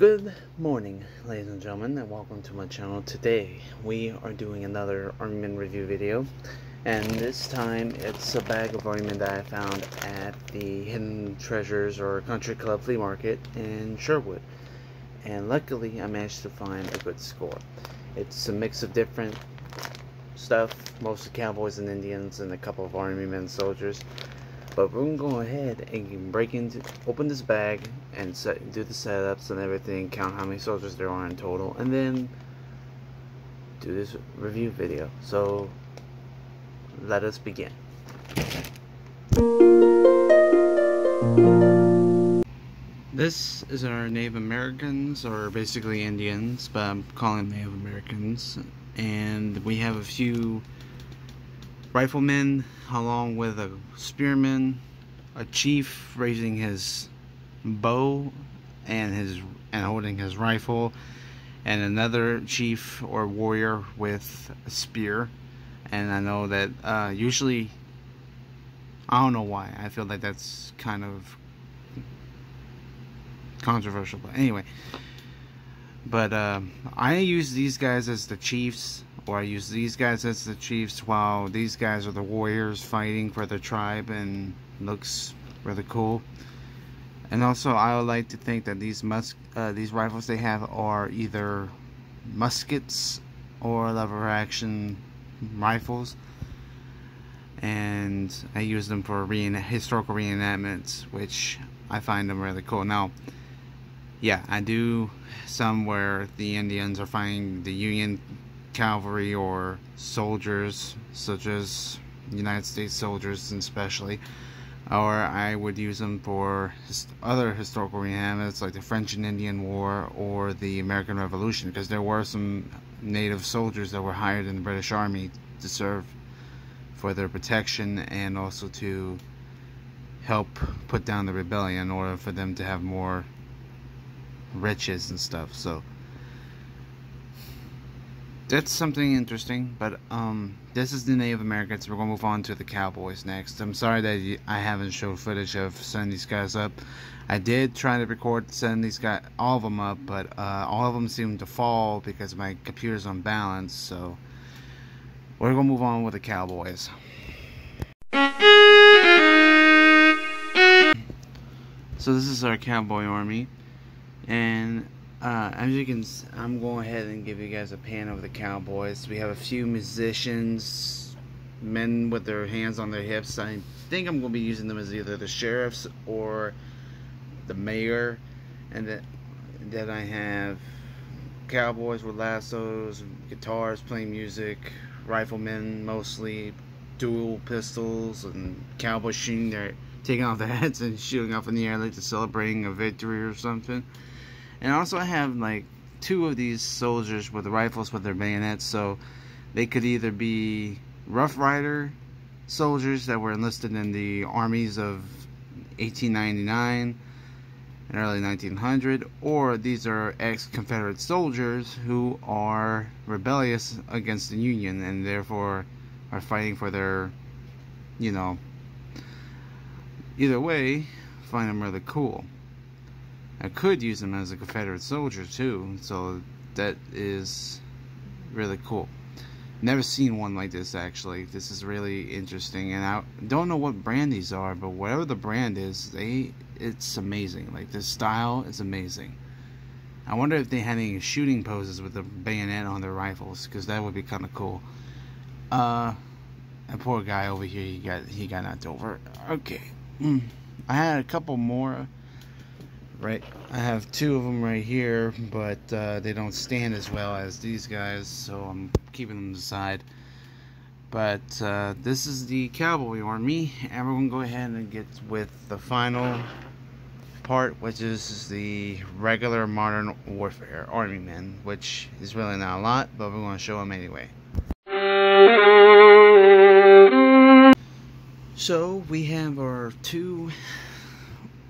Good morning, ladies and gentlemen, and welcome to my channel. Today we are doing another Armament review video, and this time it's a bag of Armament that I found at the Hidden Treasures or Country Club flea market in Sherwood, and luckily I managed to find a good score. It's a mix of different stuff, mostly cowboys and Indians and a couple of Army soldiers. But we're gonna go ahead and open this bag and do the setups and everything, count how many soldiers there are in total, and then do this review video. So let us begin. This is our Native Americans, or basically Indians, but I'm calling them Native Americans, and we have a few riflemen along with a spearman, a chief raising his bow and holding his rifle, and another chief or warrior with a spear. And I know that usually, I don't know why, I feel like that's kind of controversial, but anyway. But I use these guys as the chiefs, or I use these guys as the chiefs, while these guys are the warriors fighting for their tribe, and looks really cool. And also, I would like to think that these rifles they have are either muskets or lever action rifles, and I use them for historical reenactments, which I find them really cool. Now, yeah, I do some where the Indians are fighting the Union cavalry or soldiers, such as United States soldiers especially, or I would use them for other historical reenactments like the French and Indian War or the American Revolution, because there were some native soldiers that were hired in the British Army to serve for their protection and also to help put down the rebellion in order for them to have more riches and stuff. So that's something interesting. But this is the Native Americans. We're gonna move on to the cowboys next. I'm sorry that I haven't showed footage of setting these guys up. I did try to record setting these guys, all of them up, but all of them seem to fall because my computer's unbalanced. So we're gonna move on with the cowboys. So this is our cowboy army, and as you can see, I'm going ahead and give you guys a pan of the cowboys. We have a few musicians, men with their hands on their hips. I think I'm going to be using them as either the sheriffs or the mayor. And then I have cowboys with lassos, guitars, playing music, riflemen mostly, dual pistols, and cowboys taking off their heads and shooting off in the air like they're celebrating a victory or something. And also I have like two of these soldiers with the rifles with their bayonets, so they could either be Rough Rider soldiers that were enlisted in the armies of 1899 and early 1900, or these are ex-Confederate soldiers who are rebellious against the Union and therefore are fighting for their, you know, either way, find them really cool. I could use them as a Confederate soldier too, so that is really cool. Never seen one like this actually. This is really interesting, and I don't know what brand these are, but whatever the brand is, it's amazing. Like, this style is amazing. I wonder if they had any shooting poses with the bayonet on their rifles, because that would be kind of cool. A poor guy over here, he got knocked over. Okay, I had a couple more. Right, I have two of them right here, but they don't stand as well as these guys, so I'm keeping them aside. But this is the cowboy army, and we're gonna go ahead and get with the final part, which is the regular modern warfare army men, which is really not a lot, but we're gonna show them anyway. So we have our two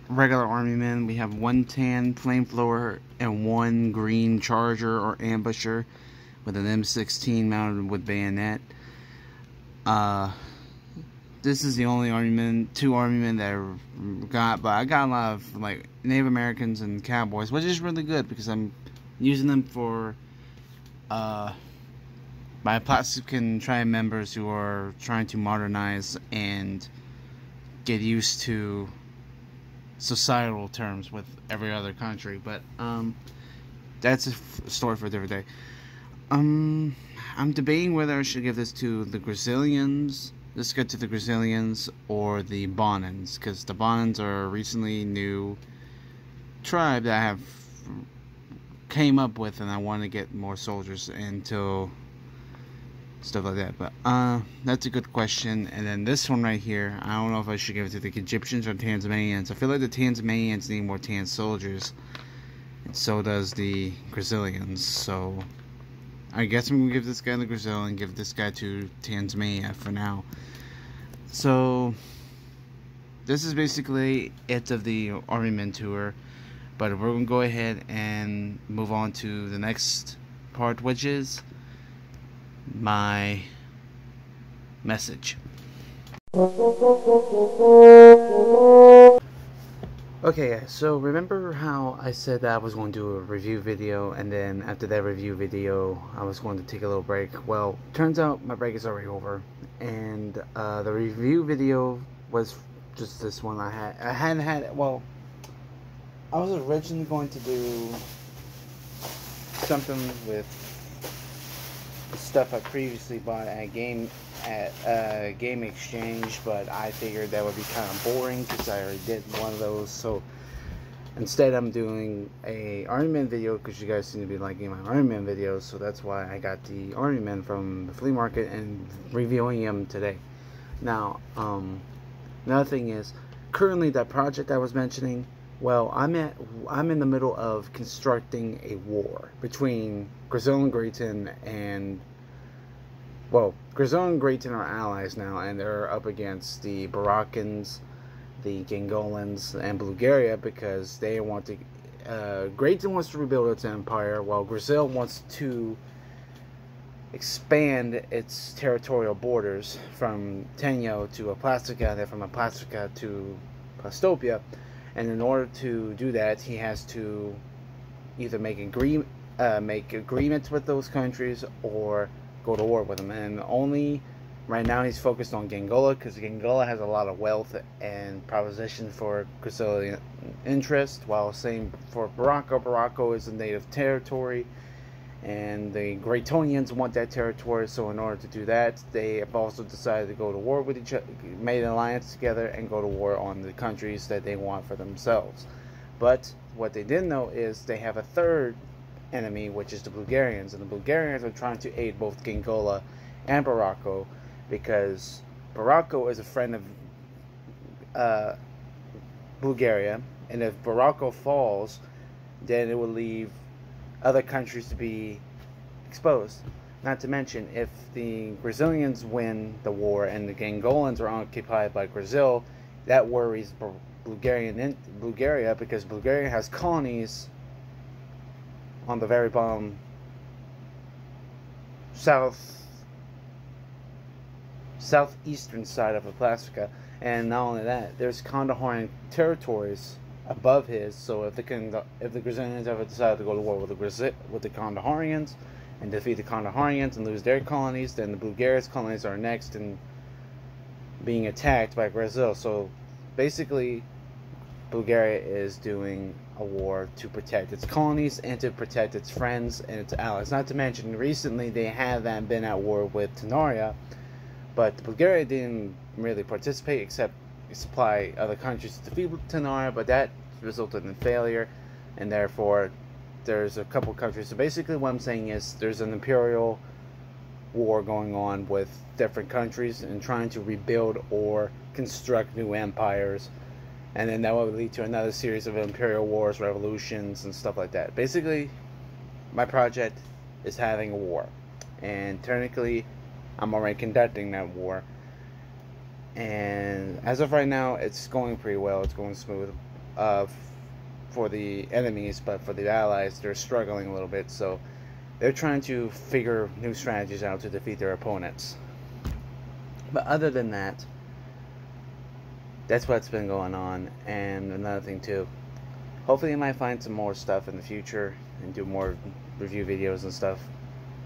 regular army men. We have one tan flamethrower and one green charger or ambusher with an M16 mounted with bayonet. this is the only two armament that I got, but I got a lot of like Native Americans and cowboys, which is really good because I'm using them for my Plastic tribe members who are trying to modernize and get used to societal terms with every other country. But that's a story for a different day. I'm debating whether I should give this to the Brazilians. Let's get to the Brazilians or the Bonans, because the Bonans are a recently new tribe that I have came up with, and I want to get more soldiers into stuff like that. But that's a good question. And then this one right here, I don't know if I should give it to the Egyptians or Tanzanians. I feel like the Tanzanians need more Tan soldiers, and so does the Brazilians. So I guess I'm gonna give this guy to Brazil and give this guy to Tanzania for now. So this is basically it of the armament tour, but we're gonna go ahead and move on to the next part, which is my message. Okay guys, so remember how I said that I was going to do a review video, and then after that review video I was going to take a little break? Well, turns out my break is already over, and the review video was just this one. I hadn't had, well, I was originally going to do something with stuff I previously bought at Game Exchange, but I figured that would be kind of boring because I already did one of those. So instead I'm doing a armament video because you guys seem to be liking my armament videos, so that's why I got the armament from the flea market and reviewing them today. Now another thing is, currently that project I was mentioning, well, I'm in the middle of constructing a war between Brazil and Great Britain, and well, Brazil and Great Britain are allies now, and they're up against the Moroccans, the Gangolans, and Bulgaria, because they want to. Great Britain wants to rebuild its empire, while Brazil wants to expand its territorial borders from Tenho to Aplastica, and then from Aplastica to Plastopia. And in order to do that, he has to either make agreements with those countries or go to war with them. And only right now he's focused on Angola, because Angola has a lot of wealth and proposition for Brazilian interest, while same for Morocco is a native territory, and the Greatonians want that territory. So in order to do that, they have also decided to go to war with each other, made an alliance together, and go to war on the countries that they want for themselves. But what they didn't know is they have a third enemy, which is the Bulgarians, and the Bulgarians are trying to aid both Angola and Morocco, because Morocco is a friend of Bulgaria, and if Morocco falls, then it will leave other countries to be exposed. Not to mention, if the Brazilians win the war and the Angolans are occupied by Brazil, that worries Bulgaria, because Bulgaria has colonies on the very bottom southeastern side of Aplastica. And not only that, there's Kandaharian territories above his. So if the Brazilians ever decide to go to war with the Kandaharians and defeat the Kandaharians and lose their colonies, then the Bulgarians' colonies are next in being attacked by Brazil. So basically, Bulgaria is doing a war to protect its colonies and to protect its friends and its allies. Not to mention, recently they have been at war with Tenoria, but Bulgaria didn't really participate except supply other countries to defeat Tenoria, but that resulted in failure, and therefore there's a couple countries. So basically what I'm saying is there's an imperial war going on with different countries and trying to rebuild or construct new empires, and then that will lead to another series of imperial wars, revolutions, and stuff like that. Basically, my project is having a war, and technically I'm already conducting that war. And as of right now, it's going pretty well. It's going smooth for the enemies, but for the allies, they're struggling a little bit. So they're trying to figure new strategies out to defeat their opponents. But other than that, that's what's been going on. And another thing too, hopefully I might find some more stuff in the future and do more review videos and stuff,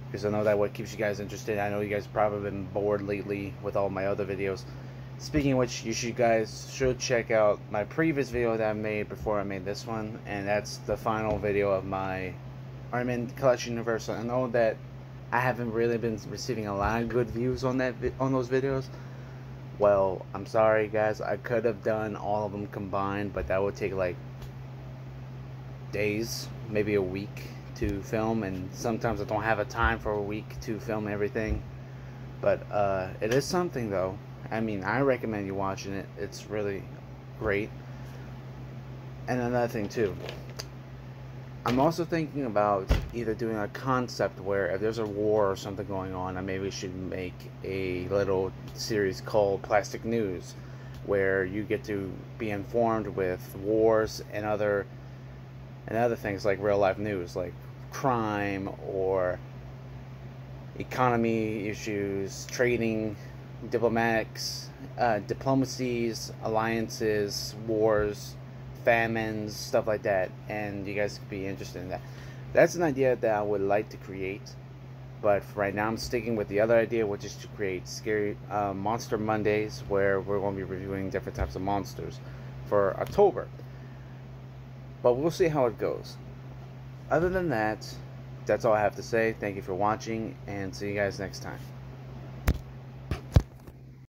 because I know that what keeps you guys interested. I know you guys probably been bored lately with all my other videos. Speaking of which, guys should check out my previous video that I made before I made this one, and that's the final video of my Ornament Collection Universe. I know that I haven't really been receiving a lot of good views on those videos. Well, I'm sorry guys, I could have done all of them combined, but that would take like days, maybe a week to film, and sometimes I don't have a time for a week to film everything. But it is something though. I mean, I recommend you watching it. It's really great. And another thing too, I'm also thinking about either doing a concept where if there's a war or something going on, I maybe should make a little series called Plastic News, where you get to be informed with wars and other things like real life news, like crime or economy issues, trading, diplomacies, alliances, wars, famines, stuff like that. And you guys could be interested in that. That's an idea that I would like to create, but for right now I'm sticking with the other idea, which is to create scary Monster Mondays, where we're going to be reviewing different types of monsters for October. But we'll see how it goes. Other than that, that's all I have to say. Thank you for watching, and see you guys next time.